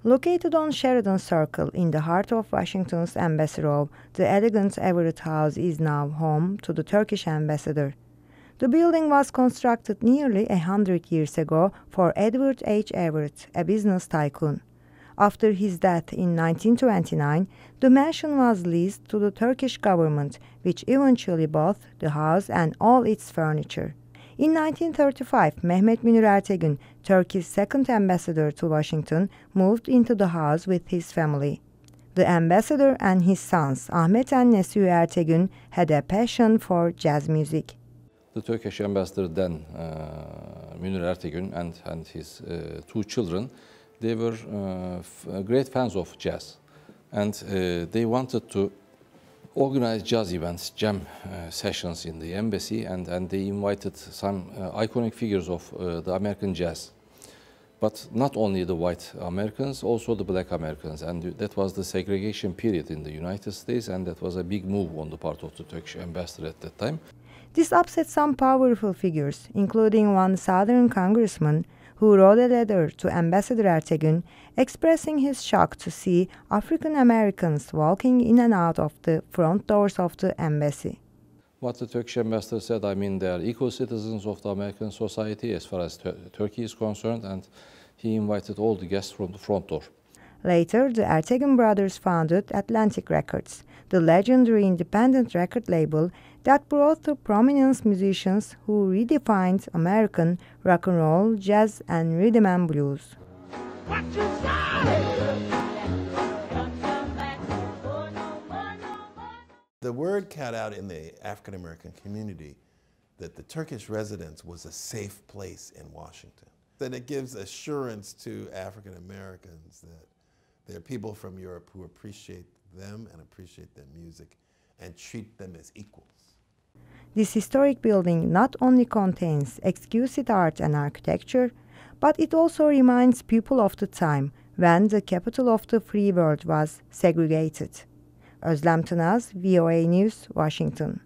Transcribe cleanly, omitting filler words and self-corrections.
Located on Sheridan Circle in the heart of Washington's Embassy Row, the elegant Everett House is now home to the Turkish ambassador. The building was constructed nearly 100 years ago for Edward H. Everett, a business tycoon. After his death in 1929, the mansion was leased to the Turkish government, which eventually bought the house and all its furniture. In 1935, Mehmet Münir Ertegün, Turkey's second ambassador to Washington, moved into the house with his family. The ambassador and his sons, Ahmet and Nesuhi Ertegün, had a passion for jazz music. The Turkish ambassador then, Münir Ertegün, and his two children, they were great fans of jazz. And they wanted to organized jazz events, jam sessions in the embassy, and they invited some iconic figures of the American jazz. But not only the white Americans, also the black Americans, and that was the segregation period in the United States, and that was a big move on the part of the Turkish ambassador at that time. This upset some powerful figures, including one Southern congressman who wrote a letter to Ambassador Ertegün expressing his shock to see African Americans walking in and out of the front doors of the embassy. What the Turkish ambassador said, I mean, they are equal citizens of the American society as far as Turkey is concerned, and he invited all the guests from the front door. Later, the Ertegün brothers founded Atlantic Records, the legendary independent record label that brought to prominence musicians who redefined American rock and roll, jazz, and rhythm and blues. The word got out in the African American community that the Turkish residence was a safe place in Washington. Then it gives assurance to African Americans that there are people from Europe who appreciate them and appreciate their music and treat them as equals. This historic building not only contains exquisite art and architecture, but it also reminds people of the time when the capital of the free world was segregated. Özlem Tınaz, VOA News, Washington.